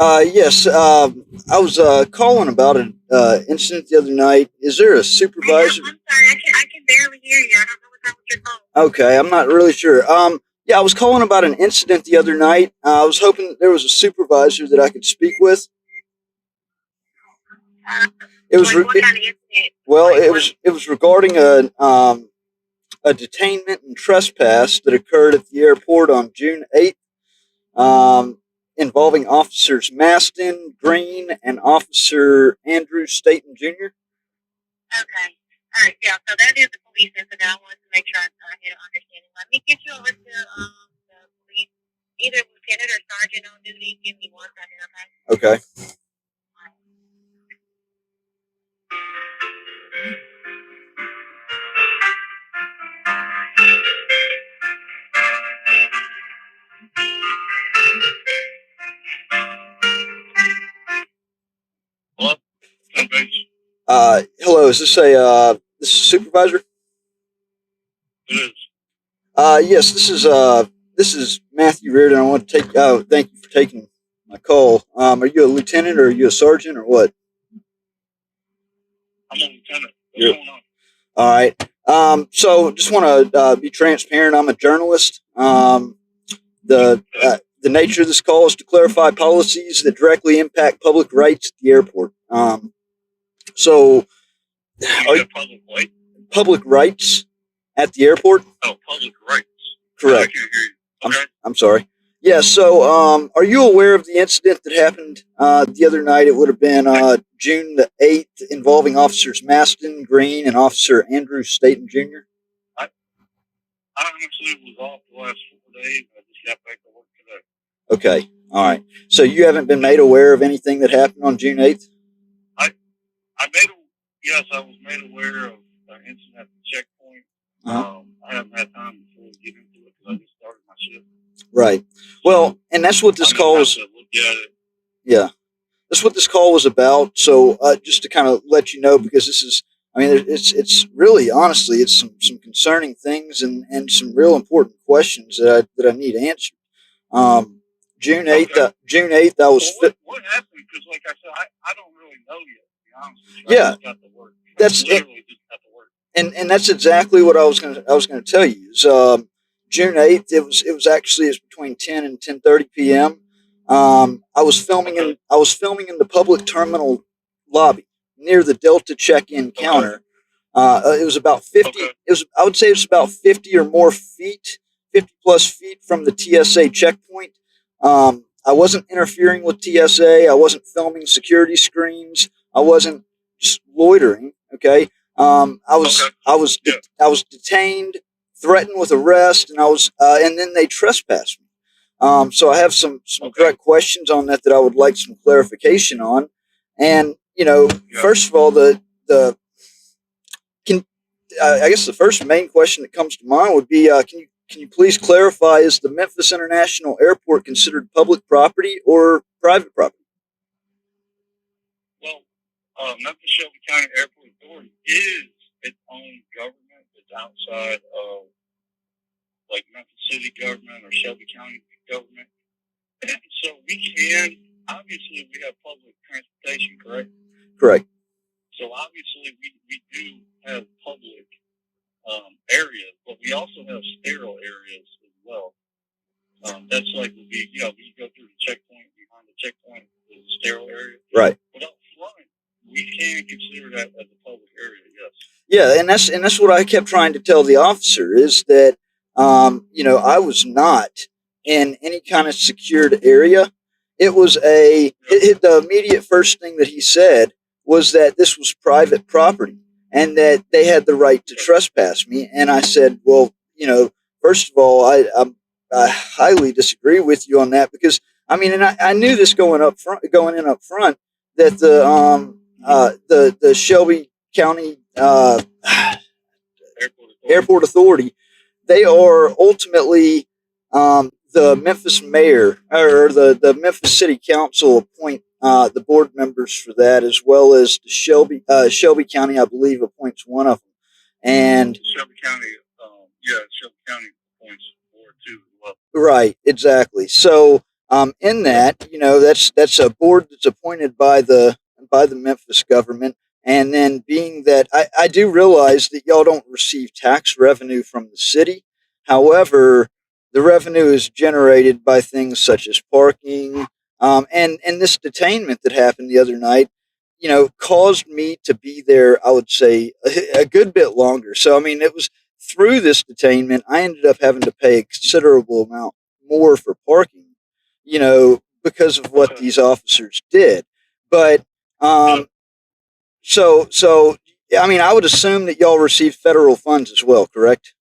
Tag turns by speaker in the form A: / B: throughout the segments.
A: Yes. I was calling about an incident the other night. Is there a supervisor?
B: I'm sorry, I can barely hear you. I don't know what's wrong with your phone.
A: Okay, I'm not really sure. Yeah, I was calling about an incident the other night. I was hoping there was a supervisor that I could speak with.
B: Uh,
A: It was
B: like
A: re-
B: what
A: it,
B: kind of incident?
A: well,
B: Like
A: it
B: what?
A: was it was regarding a detainment and trespass that occurred at the airport on June 8th, involving officers Maston, Green, and Officer Andrew Staten Jr.
B: Okay. All right. Yeah. So that is the police incident. I wanted to make sure I had an understanding. Let me get you over to the police, either lieutenant or sergeant on duty. Give me one second, okay?
A: Okay.
B: Hello, Memphis.
A: Hello. Is this this is a supervisor?
B: It is.
A: Yes. This is Matthew Reardon. I want to take. Thank you for taking my call. Are you a lieutenant or are you a sergeant or what?
B: I'm a lieutenant. What's
A: You're
B: going on?
A: all right. So just want to be transparent. I'm a journalist. The nature of this call is to clarify policies that directly impact public rights at the airport. So,
B: You
A: are
B: said public what?
A: public rights at the airport?
B: Oh, public rights. I
A: Correct.
B: can't hear you.
A: I'm,
B: Okay.
A: I'm sorry. Yeah. So, are you aware of the incident that happened the other night? It would have been June 8th, involving officers Maston, Green, and Officer Andrew Staten Jr.
B: I, I honestly was off the last 4 days. I just got back to work today.
A: Okay. All right. So you haven't been made aware of anything that happened on June 8th?
B: I made a, yes, I was made aware of an incident at the checkpoint.
A: Uh-huh.
B: I haven't had time to fully get into it because I just started my shift.
A: Right. Well, and that's what this
B: I'm gonna
A: call
B: have
A: was.
B: to look at it.
A: Yeah. That's what this call was about. So just to kind of let you know, because this is, I mean, it's really honestly, it's some concerning things and some real important questions that I need answered. Um, June eighth,
B: Okay.
A: June 8th, I was
B: Well, what happened? Because, like I said, I don't really know yet. To be honest with you, I
A: yeah.
B: just got to work. I
A: That's it,
B: literally just got to work.
A: and that's exactly what I was gonna tell you. Is June 8th, it was actually, it's between 10 and 10:30 p.m.
B: Okay.
A: I was filming in the public terminal lobby near the Delta check-in
B: Okay.
A: counter. It was about 50.
B: Okay.
A: It was, I would say, it was about 50 or more feet, 50 plus feet from the TSA checkpoint. I wasn't interfering with TSA. I wasn't filming security screens. I wasn't just loitering. Okay.
B: Okay. Yeah.
A: I was detained, threatened with arrest, and then they trespassed me. So I have some
B: Okay.
A: direct questions on that I would like some clarification on. And
B: Yeah.
A: first of all, the can I guess the first main question that comes to mind would be, can you please clarify, is the Memphis International Airport considered public property or private property?
B: Well, Memphis Shelby County Airport Authority is its own government. It's outside of like Memphis City government or Shelby County government. So we can obviously we have public transportation, correct?
A: Correct.
B: So obviously we do have public areas, but we also have sterile areas as well. That's like we go through the checkpoint. Behind the checkpoint is a sterile area.
A: Right.
B: But up front, we can consider that as a public area. Yes.
A: Yeah, and that's what I kept trying to tell the officer is that I was not in any kind of secured area. It was the immediate first thing that he said was that this was private property and that they had the right to trespass me. And I said, well, first of all, I highly disagree with you on that because I mean, and I knew this going in up front, that the Shelby County Airport Authority, they are ultimately the Memphis mayor or the Memphis City Council appoint the board members for that, as well as the Shelby County, I believe, appoints one of them. And
B: Shelby County, Shelby County points board too as well.
A: right, exactly. So In that, that's a board that's appointed by the Memphis government. And then being that I do realize that y'all don't receive tax revenue from the city. However, the revenue is generated by things such as parking, and this detainment that happened the other night, caused me to be there, I would say, a good bit longer. So, I mean, it was through this detainment, I ended up having to pay a considerable amount more for parking, because of what
B: Okay.
A: these officers did. But,
B: Yeah.
A: um, so, yeah, I mean, I would assume that y'all receive federal funds as well, correct?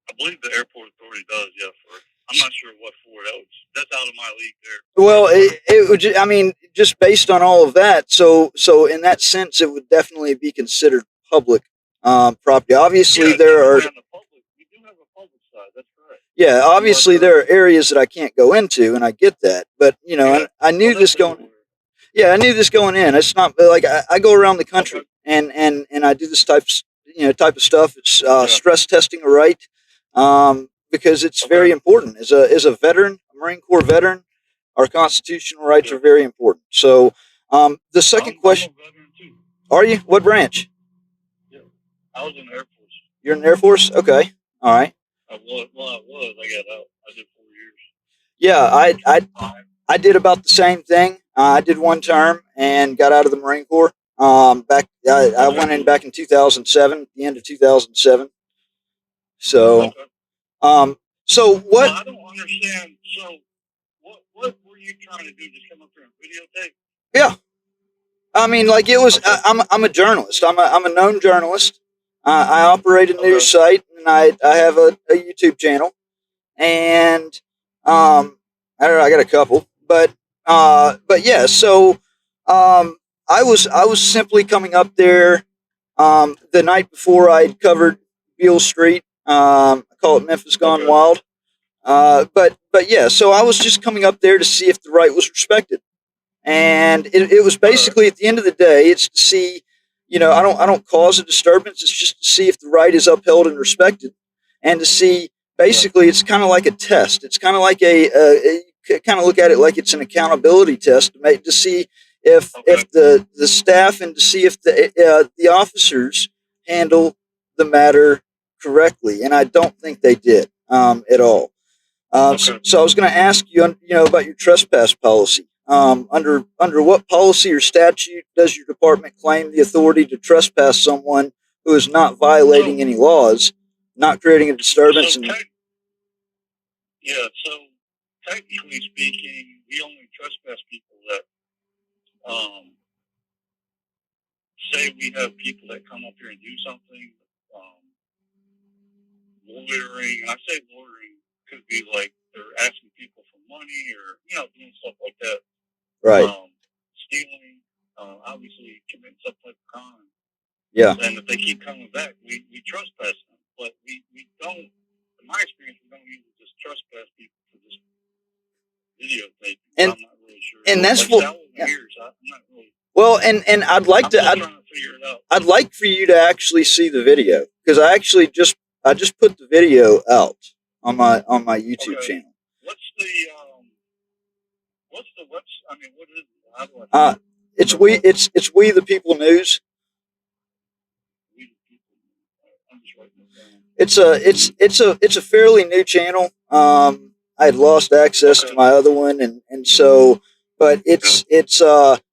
B: I believe the airport authority does, yeah, for it. I'm not sure what for. That's out of my league there.
A: Well, it would. I mean, just based on all of that, so in that sense, it would definitely be considered public property. Obviously,
B: Yeah,
A: there are.
B: definitely on the public. We do have a public side. That's correct.
A: Yeah,
B: You are
A: obviously there
B: correct.
A: are areas that I can't go into, and I get that. But
B: Yeah.
A: I knew
B: Oh, that's
A: this going.
B: everywhere.
A: Yeah, I knew this going in. It's not like I go around the
B: Okay.
A: country and I do this type of stuff. It's
B: Yeah.
A: stress testing a right, because it's very
B: Okay.
A: important. As a veteran, a Marine Corps veteran, our constitutional rights
B: Yeah.
A: are very important. So, the second
B: I'm a
A: question:
B: veteran too.
A: are you? What branch?
B: Yeah. I was in the Air Force.
A: You're in the Air Force. Okay, all right.
B: I was. Well, I was. I got out. I did 4 years.
A: Yeah, I
B: Which was
A: I
B: fine.
A: I did about the same thing. I did one term and got out of the Marine Corps. I
B: Okay.
A: went in back in 2007, the end of 2007. So,
B: Okay.
A: um, so
B: Well,
A: what?
B: I don't understand. So, what were you trying to do? Just come up here and videotape?
A: Yeah, I mean, like it was.
B: Okay.
A: I'm a journalist. I'm a known journalist. I operate a news
B: Okay.
A: site, and I have a YouTube channel, and I don't know, I got a couple, but yeah. So, I was simply coming up there the night before I'd covered Beale Street. I call it Memphis Gone
B: Okay.
A: Wild. But yeah, so I was just coming up there to see if the right was respected, and it was
B: All right.
A: basically at the end of the day, it's to see, I don't cause a disturbance. It's just to see if the right is upheld and respected, and to see
B: Yeah.
A: basically it's kind of like a test. It's kind of like you kind of look at it like it's an accountability test to see
B: Okay.
A: if the staff and to see if the officers handle the matter correctly, and I don't think they did at all. So,
B: Okay.
A: so I was going to ask you, about your trespass policy. Under what policy or statute does your department claim the authority to trespass someone who is not
B: So,
A: violating any laws, not creating a
B: so
A: disturbance, and
B: yeah. So, technically speaking, we only trespass people that say we have people that come up here and do something, um, loitering. And I say loitering could be like they're asking people for money or doing stuff like that.
A: right?
B: Stealing, obviously committing some type of crime.
A: Yeah.
B: And if they keep coming back, we trespass them. But we don't, in my experience, we don't usually just trespass people for this videotape.
A: And
B: I'm not really sure.
A: and that's
B: Like
A: what.
B: that over
A: Yeah.
B: years, I'm not really.
A: Well, and I'd like
B: I'm
A: to.
B: still
A: I'd,
B: trying to figure it out.
A: I'd like for you to actually see the video because I just put the video out on my YouTube
B: Okay.
A: channel.
B: What's the what's the what's I mean what is it? How do I
A: Uh, it's we the people news.
B: read it? I'm just writing this down.
A: It's a fairly new channel. I had lost access to
B: Okay.
A: my other one, and so, but it's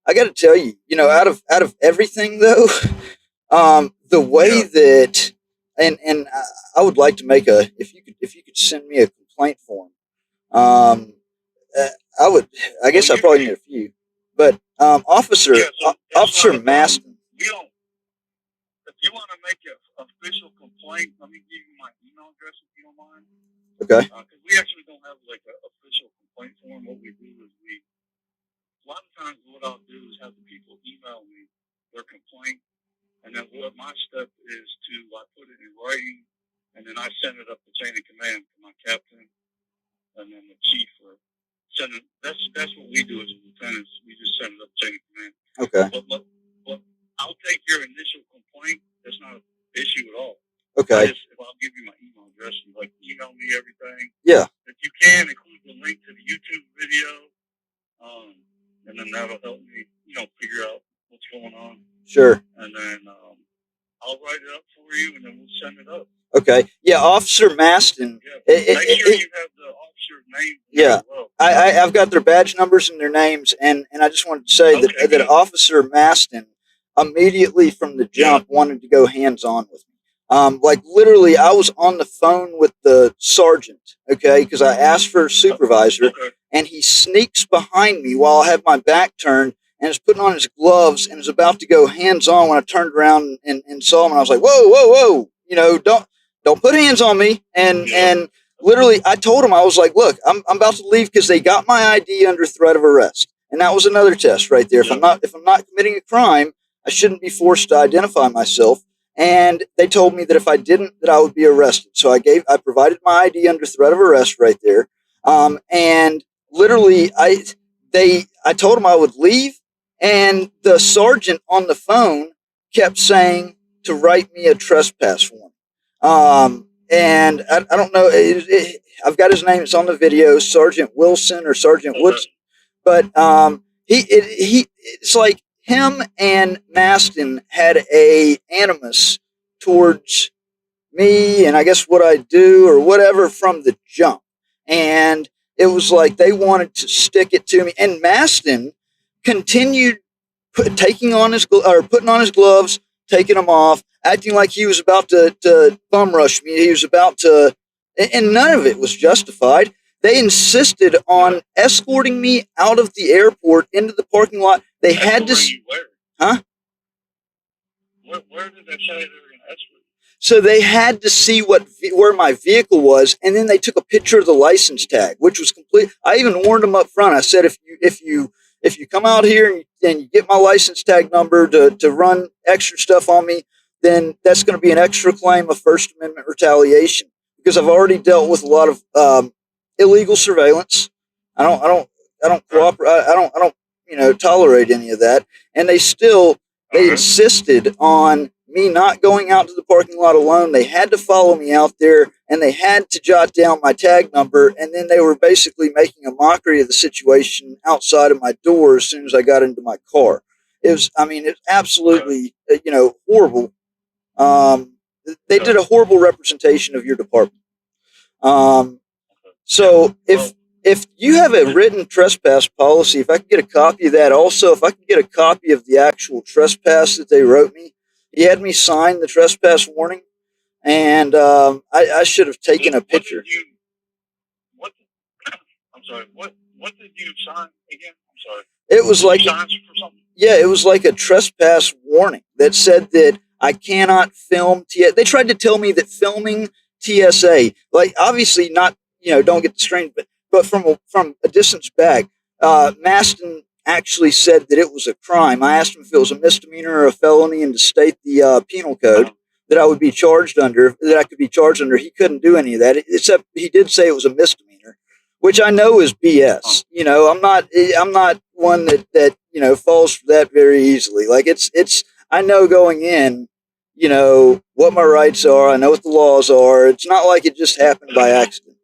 A: I got to tell you, out of everything though, the way
B: Yeah.
A: that, and I would like to make a, if you could send me a complaint form. Um, uh, I would. I
B: Well,
A: guess I probably need a few, but
B: yeah. So it's
A: Officer
B: not a problem.
A: Maston.
B: We don't. If you want to make an official complaint, let me give you my email address if you don't mind.
A: Okay.
B: Because we actually don't have like an official complaint form. What we do is a lot of times what I'll do is have the people email me their complaint, and then what my step is I put it in writing, and then I send it up the chain of command to my captain, and then the chief or send it. That's what we do as lieutenants. We just send it up the chain of command.
A: Okay.
B: But I'll take your initial complaint. That's not an issue at all.
A: Okay.
B: If I'll give you my email address, you email me everything.
A: Yeah.
B: If you can include the link to the and then that'll help me, figure out what's going on.
A: Sure.
B: And then I'll write it up for you, and then we'll send it up.
A: Okay. Yeah, Officer Maston.
B: Yeah. Make sure you have the officer's name.
A: Yeah.
B: As well.
A: I've got their badge numbers and their names, and I just wanted to say that Officer Maston immediately from the jump wanted to go hands-on with me. Like literally, I was on the phone with the sergeant, okay, because I asked for a supervisor, and he sneaks behind me while I have my back turned and is putting on his gloves and is about to go hands-on when I turned around and saw him, and I was like, whoa, whoa, whoa, don't put hands on me, and literally, I told him, I was like, look, I'm about to leave because they got my ID under threat of arrest. And that was another test right there. If I'm not committing a crime, I shouldn't be forced to identify myself. And they told me that if I didn't, that I would be arrested. So I provided my ID under threat of arrest right there. And literally, I told them I would leave, and the sergeant on the phone kept saying to write me a trespass warning. And I don't know. I've got his name. It's on the video, Sergeant Wilson or Sergeant Woodson. But it's like him and Maston had a animus towards me and I guess what I do or whatever from the jump. And it was like they wanted to stick it to me. And Maston continued putting on his gloves, taking them off, acting like he was about to bum rush me. He was about to, and none of it was justified. They insisted on escorting me out of the airport into the parking lot. They had to. Huh?
B: Where did they say they were going to escort?
A: So they had to see where my vehicle was, and then they took a picture of the license tag, which was complete. I even warned them up front. I said, if you come out here and you get my license tag number to run extra stuff on me, then that's going to be an extra claim of First Amendment retaliation because I've already dealt with a lot of illegal surveillance. I don't cooperate. I don't tolerate any of that. And they insisted on me not going out to the parking lot alone. They had to follow me out there, and they had to jot down my tag number, and then they were basically making a mockery of the situation outside of my door as soon as I got into my car. It's absolutely, horrible. They did a horrible representation of your department. So if you have a written trespass policy, if I could get a copy of that, also if I could get a copy of the actual trespass that they wrote me, he had me sign the trespass warning, and I should have taken a picture.
B: What did you sign again? I'm sorry.
A: It was like it was like a trespass warning that said that I cannot film. They tried to tell me that filming TSA, like obviously not, don't get the strain, but from a distance back, Maston actually said that it was a crime. I asked him if it was a misdemeanor or a felony, and to state the penal code that I would be charged under, that I could be charged under. He couldn't do any of that, except he did say it was a misdemeanor, which I know is BS. I'm not one that falls for that very easily. Like it's I know going in, what my rights are. I know what the laws are. It's not like it just happened by accident.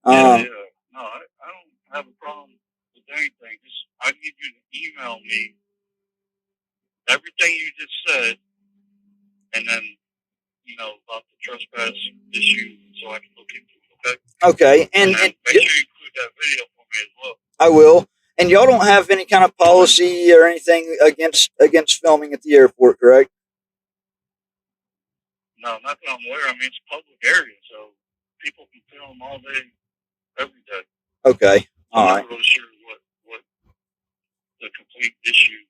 B: No, I don't have a problem with anything. I need you to email me everything you just said, and then about the trespass issue, so I can look into it.
A: Okay, and
B: make sure you include that video for me as well.
A: I will. And y'all don't have any kind of policy or anything against filming at the airport, correct?
B: No, not that I'm aware. I mean, it's a public area, so people can film all day, every day.
A: Okay, all right.
B: I'm not really sure what the complete issue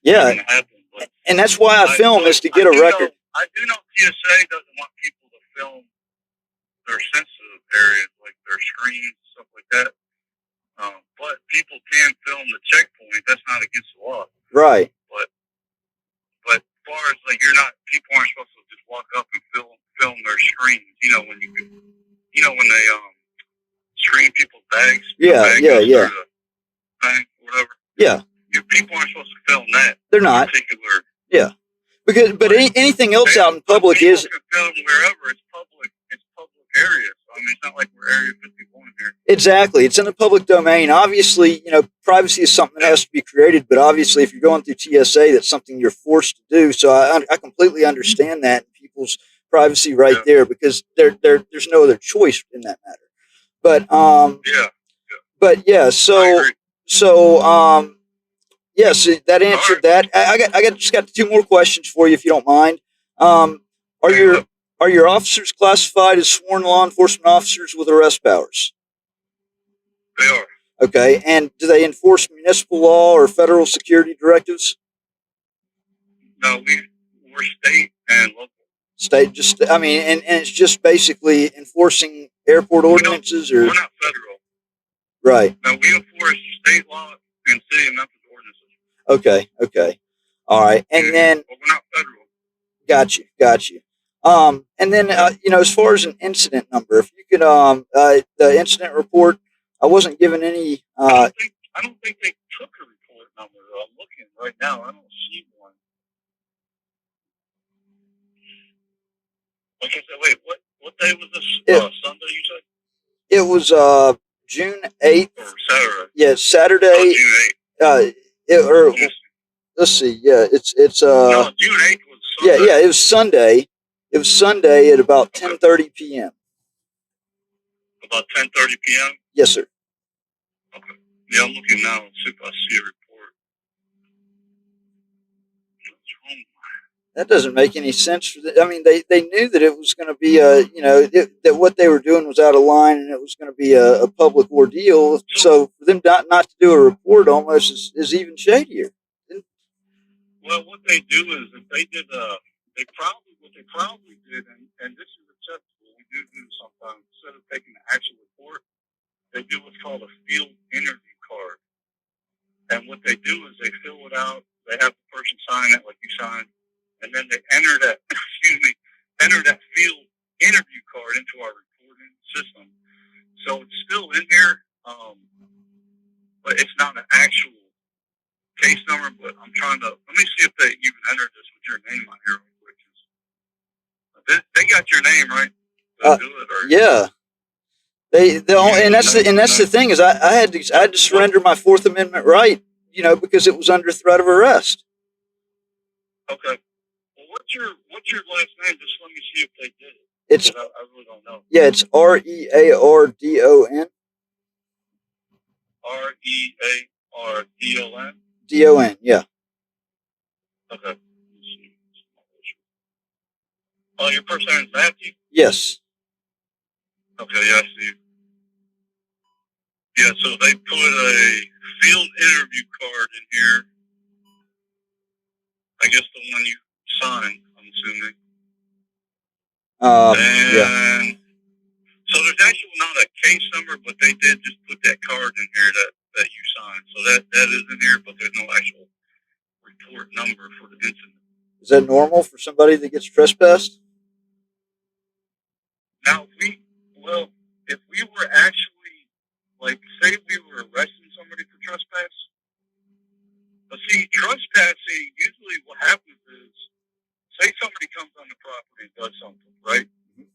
A: is
B: going to happen. But
A: and that's why I film is to get a record.
B: I do know TSA doesn't want people to film their sensitive areas, like their screens, stuff like that. But people can film the checkpoint. That's not against the law.
A: Right.
B: But as far as people aren't supposed to just walk up and film their screens. When they screen people's bags.
A: Yeah.
B: Thing, whatever.
A: Yeah.
B: People aren't supposed to film that.
A: They're not.
B: Particular.
A: Yeah. But anything else out in public
B: people
A: is
B: can film wherever. It's public. It's public areas. So I mean, it's not like we're Area 51 here.
A: Exactly. It's in the public domain. Obviously, privacy is something that has to be created, but obviously if you're going through TSA, that's something you're forced to do. So I completely understand that people's privacy right there, because there's no other choice in that matter. But but yeah, yes, that answered that. I just got two more questions for you, if you don't mind. Are your are your officers classified as sworn law enforcement officers with arrest powers?
B: They are.
A: Okay, and do they enforce municipal law or federal security directives?
B: No, we're state and local.
A: State, and it's just basically enforcing airport ordinances, or
B: we're not federal.
A: Right.
B: No, we enforce state law and city and Memphis
A: Okay,
B: ordinances.
A: all right, and then
B: but we're not federal.
A: Got you. And then as far as an incident number, if you could, the incident report, I wasn't given any.
B: I don't think they took a report number. I'm looking right now. I don't see one. Like I said, wait, what day was this? Sunday, you said?
A: It was June 8th.
B: Or Saturday.
A: Yeah, Saturday.
B: Oh, June 8th.
A: Let's see. Yeah, it's
B: no, June 8th was Sunday.
A: Yeah, it was Sunday. It was Sunday at about 10:30 p.m.
B: About 10:30 p.m.
A: Yes, sir.
B: Okay. Yeah, I'm looking now and see if I see a report.
A: That doesn't make any sense. I mean, they knew that it was going to be that what they were doing was out of line, and it was going to be a public ordeal. So for them not to do a report almost is even shadier.
B: Well, what they do is if they did what they probably did, and this is acceptable, we do sometimes, instead of taking the actual report, they do what's called a field interview card. And what they do is they fill it out, they have the person sign it like you signed, and then they enter that field interview card into our reporting system. So it's still in here, but it's not an actual case number. But I'm trying to, let me see if they even entered this with your name on here real quick. They got your name, right? Do it, or,
A: yeah. And that's the thing is I had to surrender my Fourth Amendment right, because it was under threat of arrest.
B: Okay. Well, what's your last name? Just let me see if they did it. I really don't know.
A: Yeah, it's REARDON.
B: REARDON.
A: DON. Yeah.
B: Okay. Oh, your first name is Matthew?
A: Yes.
B: Okay, yeah, I see you. Yeah, so they put a field interview card in here. I guess the one you signed, I'm assuming.
A: Yeah.
B: So there's actually not a case number, but they did just put that card in here that you signed. So that is in here, but there's no actual report number for the incident.
A: Is that normal for somebody that gets trespassed?
B: Now, if we were actually, like, say we were arresting somebody for trespass, but see, trespassing, usually what happens is, say somebody comes on the property and does something, right? Mm-hmm.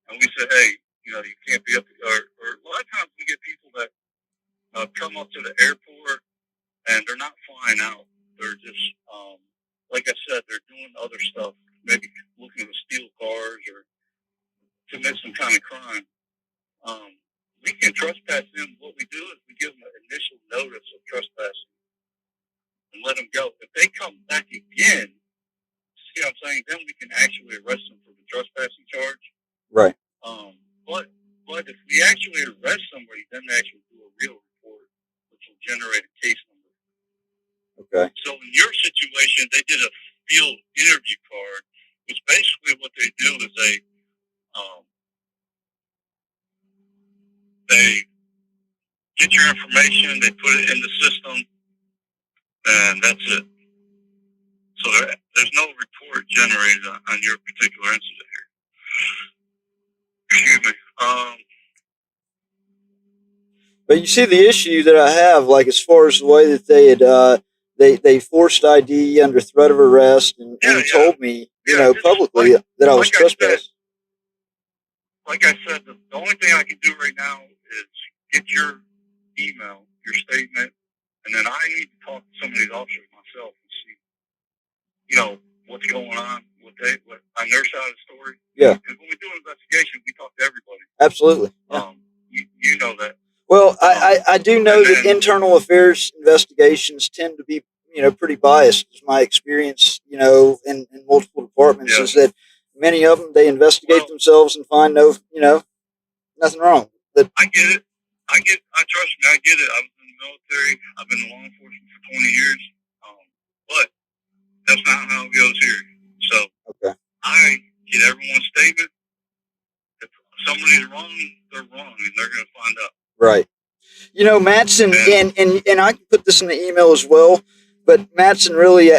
B: And we say, hey, you can't be up there. Or a lot of times we get people that come up to the airport and they're not flying out. They're just, like I said, they're doing other stuff, maybe looking to steal cars or commit some kind of crime. We can trespass them. What we do is we give them an initial notice of trespassing and let them go. If they come back again, see what I'm saying, then we can actually arrest them for the trespassing charge.
A: Right.
B: But if we actually arrest somebody, then they actually do a real report, which will generate a case number.
A: Okay. So
B: in your situation, they did a field interview card, which basically what they do is they get your information, they put it in the system, and that's it. So there's no report generated on your particular incident here. Excuse me.
A: But you see the issue that I have, like as far as the way that they had they forced ID under threat of arrest and told me, publicly that I was trespassed.
B: like I said, the only thing I can do right now is get your email, your statement, and then I need to talk to some of these officers myself and see, you know, what's going on, what on their side of the story.
A: Yeah.
B: Because when we do an investigation, we talk to everybody.
A: Absolutely. Yeah.
B: You know that.
A: Well, I do know that internal affairs investigations tend to be, pretty biased. It's my experience, in multiple departments is that many of them, they investigate themselves and find nothing wrong. But
B: I get it. I trust me. I get it. I was in the military. I've been in law enforcement for 20 years. But that's not how it goes here. So
A: okay.
B: I get everyone's statement. If somebody's wrong, they're wrong, and they're going to find out.
A: Right. Matson, and I can put this in the email as well, but Matson really,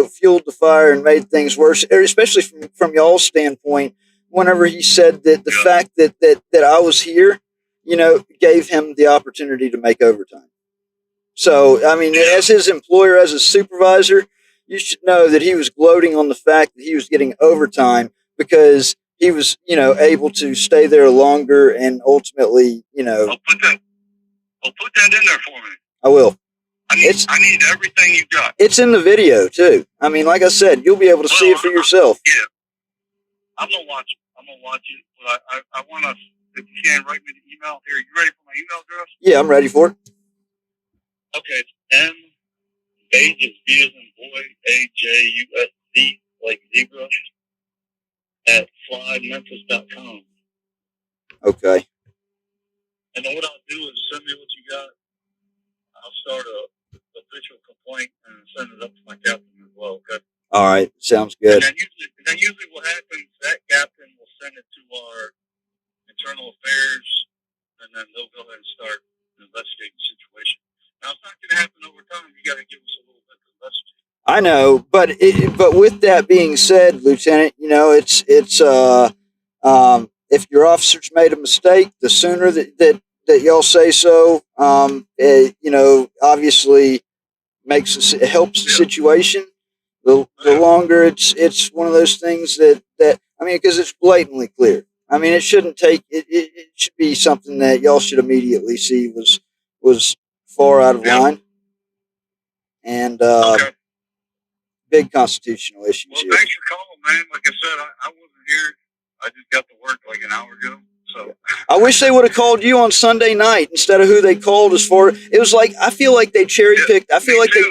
A: fueled the fire and made things worse, especially from y'all's standpoint, whenever he said that the fact that I was here, gave him the opportunity to make overtime. So, I mean, as his employer, as a supervisor, you should know that he was gloating on the fact that he was getting overtime because he was, able to stay there longer and ultimately,
B: I'll put that in there for me.
A: I will.
B: I need everything you got.
A: It's in the video too. I mean, like I said, you'll be able to see it for yourself.
B: Yeah. I'm gonna watch it. But I want to, if you can, write me the email. Here, you ready for my email address?
A: Yeah, I'm ready for it.
B: Okay, it's Bajusz, B as in boy, AJUSD, like zebra, at flymemphis.com.
A: Okay.
B: And then what I'll do is send me what you got. I'll start a official complaint and send it up to my captain as well, okay?
A: All right, sounds good.
B: And then usually what happens, that captain will send it to our internal affairs, and then they'll go ahead and start investigating the situation. Now, it's not going to happen over time. You got to give us a little bit to investigate.
A: I know, but with that being said, Lieutenant, if your officers made a mistake, the sooner that y'all say so, obviously it helps the situation. The longer it's one of those things that I mean, because it's blatantly clear. I mean, it shouldn't take it should be something that y'all should immediately see was far out of line, and big constitutional issues.
B: Well,
A: here.
B: thanks for calling, man. Like I said, I wasn't here. I just got to work like an hour ago. So
A: I wish they would have called you on Sunday night instead of who they called as far. It was like I feel like they cherry picked. I feel like
B: but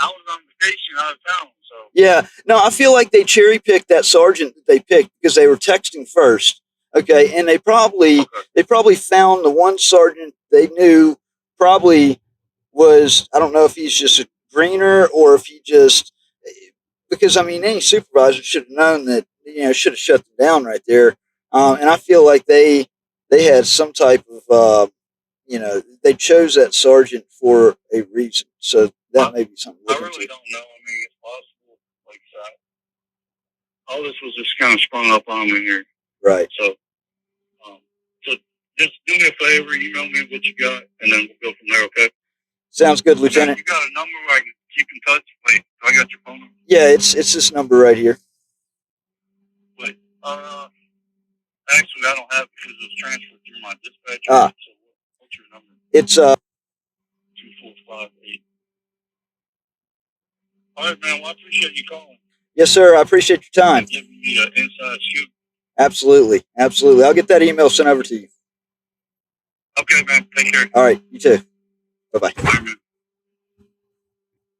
B: I was on vacation out of town. So
A: yeah, no, I feel like they cherry picked that sergeant that they picked because they were texting first. Okay, and they probably found the one sergeant they knew probably was, I don't know if he's just a greener or if he just, because I mean any supervisor should have known that, should have shut them down right there. And I feel like they had some type of they chose that sergeant for a reason. So that may be something.
B: I really don't know. I mean, it's possible. Like all this was just kind of sprung up on me here.
A: Right.
B: So just do me a favor, email me what you got, and then we'll go from there, okay?
A: Sounds good, Lieutenant.
B: You got a number where I can keep in touch? Wait, do I got your phone number?
A: Yeah, it's this number right here.
B: Wait, actually, I don't have it because it was transferred through my dispatcher. So what's your number?
A: It's
B: 2458. All right, man. Well, I appreciate you calling.
A: Yes, sir. I appreciate your time.
B: Giving me an inside scoop.
A: Absolutely. I'll get that email sent over to you.
B: Okay, man. Take care.
A: All right. You too. Bye-bye.
B: Bye, man.